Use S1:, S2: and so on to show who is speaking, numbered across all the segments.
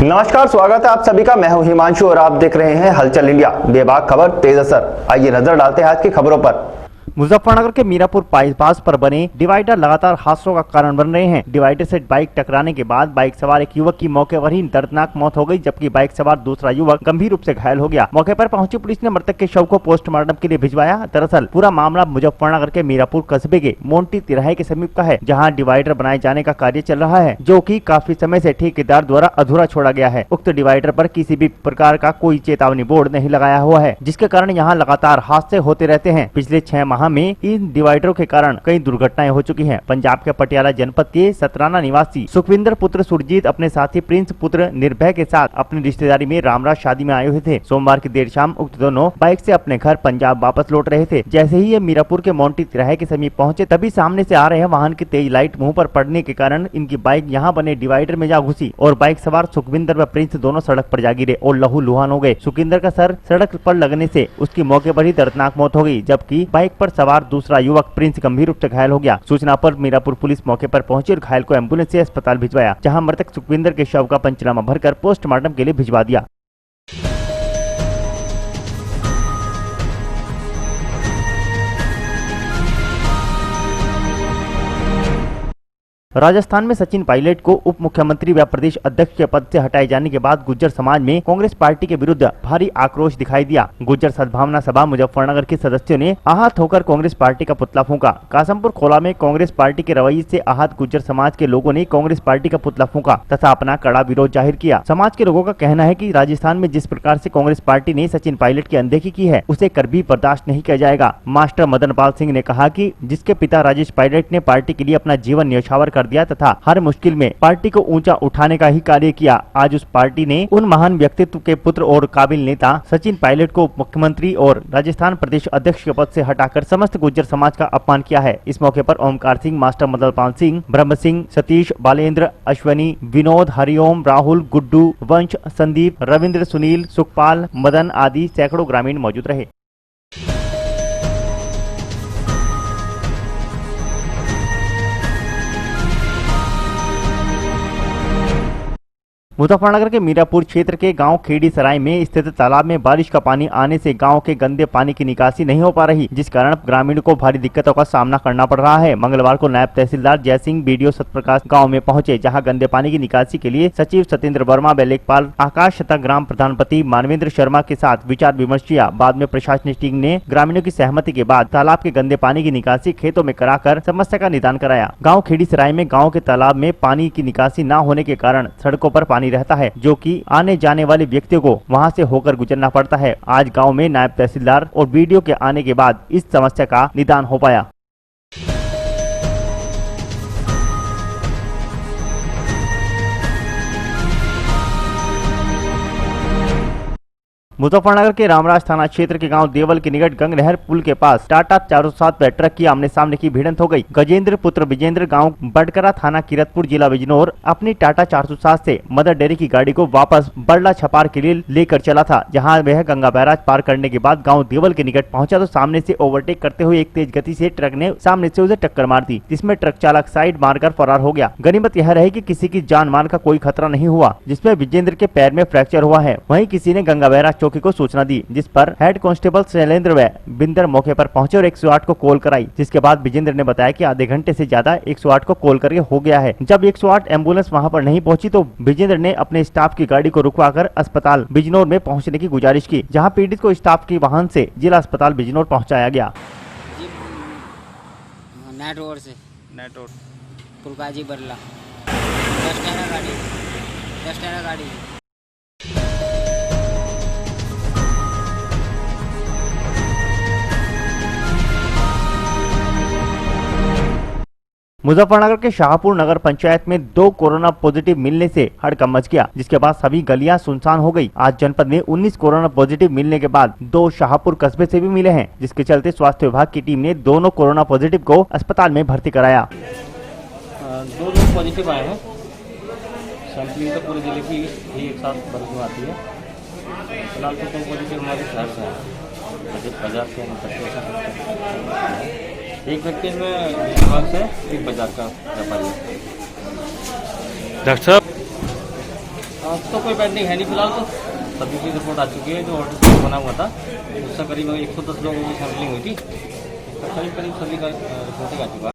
S1: नमस्कार, स्वागत है आप सभी का। मैं हूं हिमांशु और आप देख रहे हैं हलचल इंडिया। बेबाक खबर तेज असर। आइए नजर डालते हैं आज की खबरों पर।
S2: मुजफ्फरनगर के मीरापुर बाईपास पर बने डिवाइडर लगातार हादसों का कारण बन रहे हैं। डिवाइडर से बाइक टकराने के बाद बाइक सवार एक युवक की मौके पर ही दर्दनाक मौत हो गई, जबकि बाइक सवार दूसरा युवक गंभीर रूप से घायल हो गया। मौके पर पहुंची पुलिस ने मृतक के शव को पोस्टमार्टम के लिए भिजवाया। दरअसल पूरा मामला मुजफ्फरनगर के मीरापुर कस्बे के मोंटी तिराहे के समीप का है, जहाँ डिवाइडर बनाए जाने का कार्य चल रहा है, जो की काफी समय से ठेकेदार द्वारा अधूरा छोड़ा गया है। उक्त डिवाइडर पर किसी भी प्रकार का कोई चेतावनी बोर्ड नहीं लगाया हुआ है, जिसके कारण यहाँ लगातार हादसे होते रहते हैं। पिछले 6 माह में इन डिवाइडरों के कारण कई दुर्घटनाएं हो चुकी हैं। पंजाब के पटियाला जनपद के सतराना निवासी सुखविंदर पुत्र सुरजीत अपने साथी प्रिंस पुत्र निर्भय के साथ अपनी रिश्तेदारी में रामराज शादी में आए हुए थे। सोमवार की देर शाम उक्त दोनों बाइक से अपने घर पंजाब वापस लौट रहे थे। जैसे ही ये मीरापुर के मोंटी तिराहे के समीप पहुंचे, तभी सामने से आ रहे वाहन की तेज लाइट मुंह पर पड़ने के कारण इनकी बाइक यहाँ बने डिवाइडर में जा घुसी और बाइक सवार सुखविंदर व प्रिंस दोनों सड़क पर जा गिरे और लहूलुहान हो गए। सुखविंदर का सर सड़क पर लगने से उसकी मौके पर ही दर्दनाक मौत हो गई, जबकि बाइक पर सवार दूसरा युवक प्रिंस गंभीर रूप से घायल हो गया। सूचना पर मीरापुर पुलिस मौके पर पहुंची और घायल को एम्बुलेंस से अस्पताल भिजवाया, जहां मृतक सुखविंदर के शव का पंचनामा भरकर पोस्टमार्टम के लिए भिजवा दिया। राजस्थान में सचिन पायलट को उप मुख्यमंत्री व प्रदेश अध्यक्ष के पद से हटाए जाने के बाद गुर्जर समाज में कांग्रेस पार्टी के विरुद्ध भारी आक्रोश दिखाई दिया। गुर्जर सद्भावना सभा मुजफ्फरनगर के सदस्यों ने आहत होकर कांग्रेस पार्टी का पुतला फूंका। कासमपुर खोला में कांग्रेस पार्टी के रवैये से आहत गुर्जर समाज के लोगों ने कांग्रेस पार्टी का पुतला फूंका तथा अपना कड़ा विरोध जाहिर किया। समाज के लोगों का कहना है कि राजस्थान में जिस प्रकार से कांग्रेस पार्टी ने सचिन पायलट की अनदेखी की है, उसे कभी बर्दाश्त नहीं किया जाएगा। मास्टर मदन पाल सिंह ने कहा कि जिसके पिता राजेश पायलट ने पार्टी के लिए अपना जीवन न्यौछावर कर दिया तथा हर मुश्किल में पार्टी को ऊंचा उठाने का ही कार्य किया, आज उस पार्टी ने उन महान व्यक्तित्व के पुत्र और काबिल नेता सचिन पायलट को मुख्यमंत्री और राजस्थान प्रदेश अध्यक्ष के पद से हटाकर समस्त गुर्जर समाज का अपमान किया है। इस मौके पर ओमकार सिंह, मास्टर मदन पाल सिंह, ब्रह्म सिंह, सतीश, बालेंद्र, अश्वनी, विनोद, हरिओम, राहुल, गुड्डू, वंश, संदीप, रविंद्र, सुनील, सुखपाल, मदन आदि सैकड़ों ग्रामीण मौजूद रहे। मुजफ्फरनगर के मीरापुर क्षेत्र के गांव खेड़ी सराय में स्थित तालाब में बारिश का पानी आने से गांव के गंदे पानी की निकासी नहीं हो पा रही, जिस कारण ग्रामीणों को भारी दिक्कतों का सामना करना पड़ रहा है। मंगलवार को नायब तहसीलदार जय सिंह बीडीओ सतप्रकाश गांव में पहुंचे, जहां गंदे पानी की निकासी के लिए सचिव सत्येंद्र वर्मा व लेखपाल आकाश तथा ग्राम प्रधानपति मानवेंद्र शर्मा के साथ विचार विमर्श किया। बाद में प्रशासनिक टीम ने ग्रामीणों की सहमति के बाद तालाब के गंदे पानी की निकासी खेतों में कराकर समस्या का निदान कराया। गाँव खेड़ी सराय में गाँव के तालाब में पानी की निकासी न होने के कारण सड़कों पर पानी रहता है, जो कि आने जाने वाले व्यक्तियों को वहां से होकर गुजरना पड़ता है। आज गांव में नायब तहसीलदार और बीडीओ के आने के बाद इस समस्या का निदान हो पाया। मुजफ्फरनगर के रामराज थाना क्षेत्र के गांव देवल के निकट गंग नहर पुल के पास टाटा 407 पर ट्रक की आमने सामने की भिड़ंत हो गई। गजेंद्र पुत्र विजेंद्र गांव बडकरा थाना किरतपुर जिला बिजनौर अपनी टाटा 407 से मदर डेयरी की गाड़ी को वापस बड़ला छपार के लिए लेकर चला था, जहां वह गंगा बैराज पार करने के बाद गाँव देवल के निकट पहुंचा तो सामने से ओवरटेक करते हुए एक तेज गति से ट्रक ने सामने से उसे टक्कर मार दी, जिसमें ट्रक चालक साइड मारकर फरार हो गया। गनीमत यह रही कि किसी की जान माल का कोई खतरा नहीं हुआ, जिसमें विजेंद्र के पैर में फ्रैक्चर हुआ है। वहीं किसी ने गंगा बैराज चौकी को सूचना दी, जिस पर हेड कांस्टेबल शैलेंद्र व बिंदर मौके पर पहुंचे और 108 को कॉल कराई, जिसके बाद विजेंद्र ने बताया कि आधे घंटे से ज्यादा 108 को कॉल करके हो गया है। जब 108 एम्बुलेंस वहां पर नहीं पहुंची तो विजेंद्र ने अपने स्टाफ की गाड़ी को रुकवाकर अस्पताल बिजनौर में पहुंचने की गुजारिश की, जहां पीड़ित को स्टाफ के वाहन से जिला अस्पताल बिजनौर पहुंचाया गया।
S3: पुरकाजी बरला 10 टायर गाड़ी
S2: मुजफ्फरनगर के शाहपुर नगर पंचायत में 2 कोरोना पॉजिटिव मिलने से हड़कंप मच गया, जिसके बाद सभी गलियां सुनसान हो गई। आज जनपद में 19 कोरोना पॉजिटिव मिलने के बाद 2 शाहपुर कस्बे से भी मिले हैं, जिसके चलते स्वास्थ्य विभाग की टीम ने दोनों कोरोना पॉजिटिव को अस्पताल में भर्ती कराया।
S4: 2 लोग पॉजिटिव आए हैं। सैंपलिंग तो पूरे जिले की एक साथ बल्कि आती है। फिलहाल तो 2 पॉजिटिव हमारे शहर से हैं, बाजार से एक व्यक्ति में विभाग से एक बाजार का व्यापारी है।
S5: डॉक्टर साहब
S4: तो कोई पेंडिंग है नहीं फिलहाल, तो सभी की रिपोर्ट आ चुकी है। जो ऑर्डर बना हुआ था उससे करीब 110 लोगों की सैम्पलिंग हुई थी, तो करीब सभी का रिपोर्टिंग आ चुका है।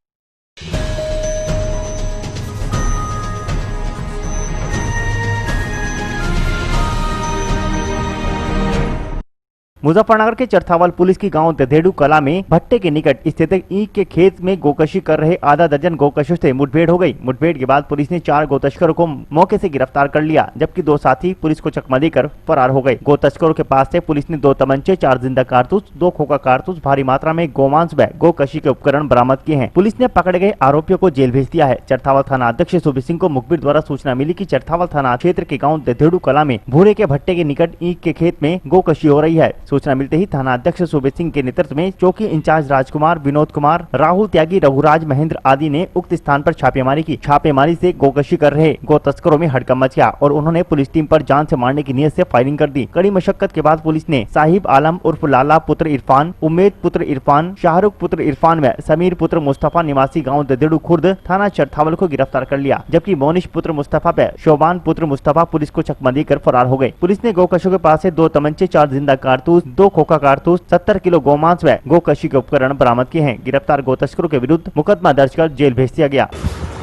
S2: मुजफ्फरनगर के चरथावल पुलिस की गांव दधेड़ू कला में भट्टे के निकट स्थित ईंट के खेत में गोकशी कर रहे आधा दर्जन गोकशों से मुठभेड़ हो गई। मुठभेड़ के बाद पुलिस ने 4 गोतस्करों को मौके से गिरफ्तार कर लिया, जबकि 2 साथी पुलिस को चकमा देकर फरार हो गए। गोतस्करों के पास से पुलिस ने 2 तमंचे, 4 जिंदा कारतूस, 2 खोखा कारतूस, भारी मात्रा में गोमांस व गोकशी के उपकरण बरामद किए हैं। पुलिस ने पकड़े गए आरोपियों को जेल भेज दिया है। चरथावल थाना अध्यक्ष सुबीर सिंह को मुखबिर द्वारा सूचना मिली कि चरथावल थाना क्षेत्र के गाँव दधेड़ू कला में भूरे के भट्टे के निकट ईंट के खेत में गोकशी हो रही है। सूचना मिलते ही थाना अध्यक्ष सुबीर सिंह के नेतृत्व में चौकी इंचार्ज राजकुमार, विनोद कुमार, राहुल त्यागी, रघुराज, महेंद्र आदि ने उक्त स्थान पर छापेमारी की। छापेमारी से गोकशी कर रहे गो तस्करों में हड़कंप मच गया और उन्होंने पुलिस टीम पर जान से मारने की नीयत से फायरिंग कर दी। कड़ी मशक्कत के बाद पुलिस ने साहिब आलम उर्फ लाला पुत्र इरफान, उम्मेद पुत्र इरफान, शाहरुख पुत्र इरफान व समीर पुत्र मुस्तफा निवासी गाँव दधेड़ू खुर्द थाना चरथावल को गिरफ्तार कर लिया, जबकि मोनिश पुत्र मुस्तफा व शोबान पुत्र मुस्तफा पुलिस को चकमा देकर फरार हो गए। पुलिस ने गोकशों के पास से 2 तमंचे, 4 जिंदा कारतूस, 2 खोखा कारतूस, 70 किलो गोमांस व गोकशी के उपकरण बरामद किए हैं। गिरफ्तार गोतस्करों के विरुद्ध मुकदमा दर्ज कर जेल भेज दिया गया।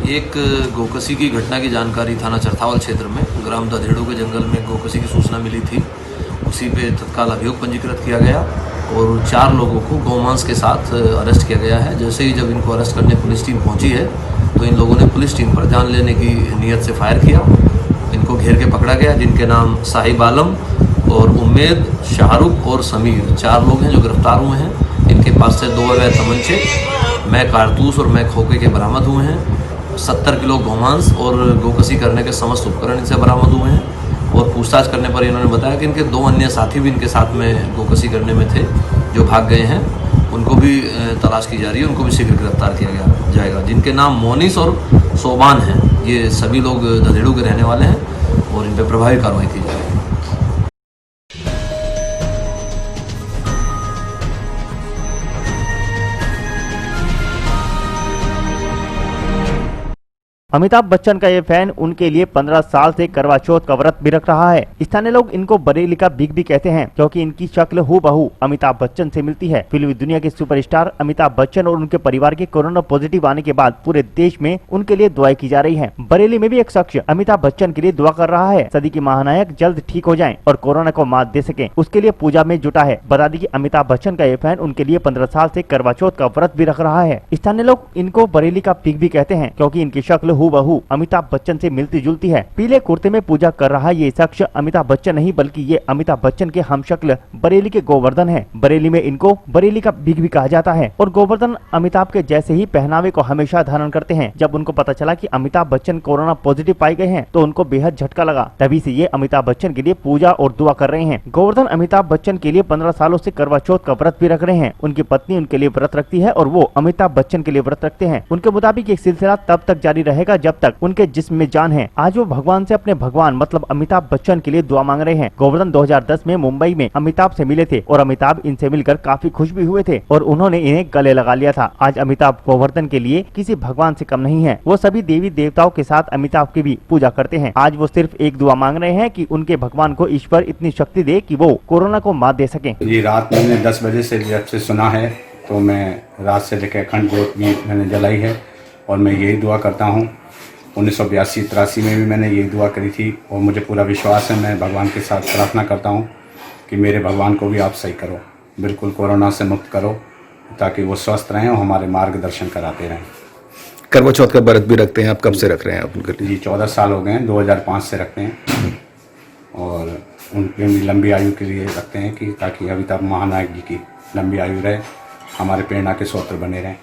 S5: एक गोकशी की घटना की जानकारी थाना चरथावल क्षेत्र में ग्राम दधेड़ू के जंगल में गोकशी की सूचना मिली थी। उसी पे तत्काल अभियोग पंजीकृत किया गया और 4 लोगों को गोमांस के साथ अरेस्ट किया गया है। जैसे ही जब इनको अरेस्ट करने पुलिस टीम पहुंची है तो इन लोगों ने पुलिस टीम पर जान लेने की नीयत से फायर किया। इनको घेर के पकड़ा गया, जिनके नाम साहिब आलम और उम्मेद, शाहरुख और समीर 4 लोग हैं जो गिरफ्तार हुए हैं। इनके पास से 2 अवैध तमंचे, मैं कारतूस और मैं खोखे के बरामद हुए हैं। 70 किलो गोमांस और गोकशी करने के समस्त उपकरण इनसे बरामद हुए हैं। और पूछताछ करने पर इन्होंने बताया कि इनके 2 अन्य साथी भी इनके साथ में गोकशी करने में थे, जो भाग गए हैं। उनको भी तलाश की जा रही है, उनको भी शीघ्र गिरफ्तार किया जाएगा, जिनके नाम मोनिस और शोबान हैं। ये सभी लोग दधेड़ू के रहने वाले हैं और इन पर प्रभावी कार्रवाई की जाएगी।
S2: अमिताभ बच्चन का ये फैन उनके लिए 15 साल से करवा चौथ का व्रत भी रख रहा है। स्थानीय लोग इनको बरेली का बिग भी कहते हैं, क्योंकि इनकी शक्ल हूबहू अमिताभ बच्चन से मिलती है। फिल्मी दुनिया के सुपरस्टार अमिताभ बच्चन और उनके परिवार के कोरोना पॉजिटिव आने के बाद पूरे देश में उनके लिए दुआएं की जा रही है। बरेली में भी एक शख्स अमिताभ बच्चन के लिए दुआ कर रहा है, सदी की महानायक जल्द ठीक हो जाए और कोरोना को मात दे सके, उसके लिए पूजा में जुटा है। बता दी कि अमिताभ बच्चन का ये फैन उनके लिए 15 साल से करवा चौथ का व्रत भी रख रहा है। स्थानीय लोग इनको बरेली का पिग भी कहते हैं, क्योंकि इनकी शक्ल हूबहू अमिताभ बच्चन से मिलती जुलती है। पीले कुर्ते में पूजा कर रहा ये शख्स अमिताभ बच्चन नहीं, बल्कि ये अमिताभ बच्चन के हमशक्ल बरेली के गोवर्धन है। बरेली में इनको बरेली का बिग भी कहा जाता है और गोवर्धन अमिताभ के जैसे ही पहनावे को हमेशा धारण करते हैं। जब उनको पता चला कि अमिताभ बच्चन कोरोना पॉजिटिव पाए गए हैं तो उनको बेहद झटका लगा, तभी से ये अमिताभ बच्चन के लिए पूजा और दुआ कर रहे हैं। गोवर्धन अमिताभ बच्चन के लिए 15 सालों से करवा चौथ का व्रत भी रख रहे हैं। उनकी पत्नी उनके लिए व्रत रखती है और वो अमिताभ बच्चन के लिए व्रत रखते हैं। उनके मुताबिक ये सिलसिला तब तक जारी रहेगा जब तक उनके जिस्म में जान है। आज वो भगवान से अपने भगवान मतलब अमिताभ बच्चन के लिए दुआ मांग रहे हैं। गोवर्धन 2010 में मुंबई में अमिताभ से मिले थे और अमिताभ इनसे मिलकर काफी खुश भी हुए थे और उन्होंने इन्हें गले लगा लिया था। आज अमिताभ गोवर्धन के लिए किसी भगवान से कम नहीं है। वो सभी देवी देवताओं के साथ अमिताभ की भी पूजा करते हैं। आज वो सिर्फ एक दुआ मांग रहे हैं कि उनके भगवान को ईश्वर इतनी शक्ति दे कि वो कोरोना को मात दे सके।
S6: ये रात मैंने 10 बजे से जब से सुना है तो मैं रात से लेकर अखंड ज्योत भी मैंने जलाई है और मैं यही दुआ करता हूँ। 1982-83 में भी मैंने यही दुआ करी थी और मुझे पूरा विश्वास है, मैं भगवान के साथ प्रार्थना करता हूँ कि मेरे भगवान को भी आप सही करो, बिल्कुल कोरोना से मुक्त करो, ताकि वो स्वस्थ रहें और हमारे मार्गदर्शन कराते रहें।
S7: करवा चौथ का व्रत भी रखते हैं आप? कब से रख रहे हैं आप उनके लिए?
S6: जी 14 साल हो गए हैं, 2005 से रखते हैं और उनके भी लंबी आयु के लिए रखते हैं कि ताकि अमिताभ महानायक जी की लंबी आयु रहे, हमारे प्रेरणा के स्रोत बने रहें।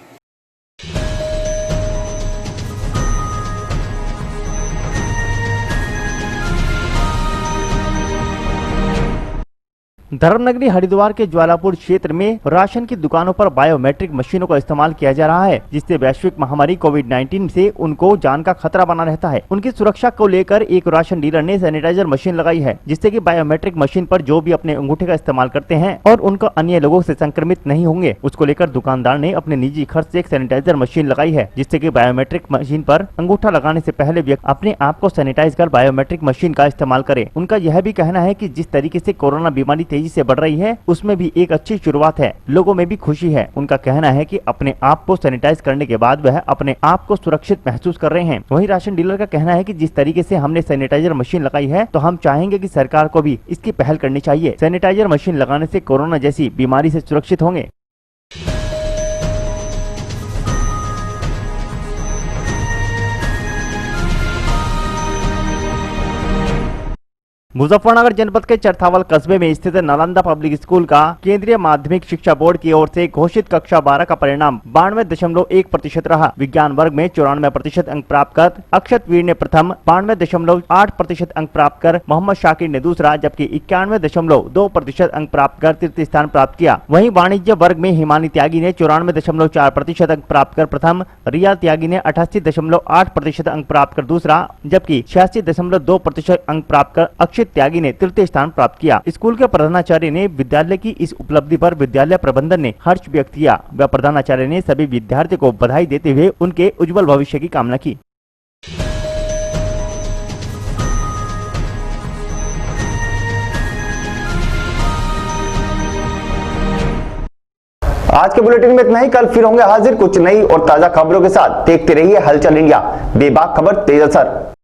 S2: धर्मनगरी हरिद्वार के ज्वालापुर क्षेत्र में राशन की दुकानों पर बायोमेट्रिक मशीनों का इस्तेमाल किया जा रहा है, जिससे वैश्विक महामारी कोविड-19 से उनको जान का खतरा बना रहता है। उनकी सुरक्षा को लेकर एक राशन डीलर ने सैनिटाइजर मशीन लगाई है, जिससे कि बायोमेट्रिक मशीन पर जो भी अपने अंगूठे का इस्तेमाल करते हैं और उनको अन्य लोगों से संक्रमित नहीं होंगे, उसको लेकर दुकानदार ने अपने निजी खर्च से एक सैनिटाइजर मशीन लगाई है, जिससे कि बायोमेट्रिक मशीन पर अंगूठा लगाने से पहले व्यक्ति अपने आप को सैनिटाइज कर बायोमेट्रिक मशीन का इस्तेमाल करे। उनका यह भी कहना है कि जिस तरीके से कोरोना बीमारी तेजी से बढ़ रही है, उसमें भी एक अच्छी शुरुआत है, लोगों में भी खुशी है। उनका कहना है कि अपने आप को सैनिटाइज करने के बाद वह अपने आप को सुरक्षित महसूस कर रहे हैं। वहीं राशन डीलर का कहना है कि जिस तरीके से हमने सैनिटाइजर मशीन लगाई है, तो हम चाहेंगे कि सरकार को भी इसकी पहल करनी चाहिए। सैनिटाइजर मशीन लगाने से कोरोना जैसी बीमारी से सुरक्षित होंगे। मुजफ्फरनगर जनपद के चरथावल कस्बे में स्थित नालंदा पब्लिक स्कूल का केंद्रीय माध्यमिक शिक्षा बोर्ड की ओर से घोषित कक्षा 12 का परिणाम 92.1% रहा। विज्ञान वर्ग में 94% अंक प्राप्त कर अक्षत वीर ने प्रथम, 92.8% अंक प्राप्त कर मोहम्मद शाकिर ने दूसरा, जबकि 91.2% अंक प्राप्त कर तृतीय स्थान प्राप्त किया। वहीं वाणिज्य वर्ग में हिमानी त्यागी ने 94.4% अंक प्राप्त कर प्रथम, रिया त्यागी ने 88.8% अंक प्राप्त कर दूसरा, जबकि 86.2% अंक प्राप्त कर अक्षित त्यागी ने तृतीय स्थान प्राप्त किया। स्कूल के प्रधानाचार्य ने विद्यालय की इस उपलब्धि पर विद्यालय प्रबंधन ने हर्ष व्यक्त किया। वह प्रधानाचार्य ने सभी विद्यार्थियों को बधाई देते हुए उनके उज्जवल भविष्य की कामना की।
S1: आज के बुलेटिन में इतना ही। कल फिर होंगे हाजिर कुछ नई और ताजा खबरों के साथ। देखते रहिए हलचल इंडिया, बेबाक खबर तेज असर।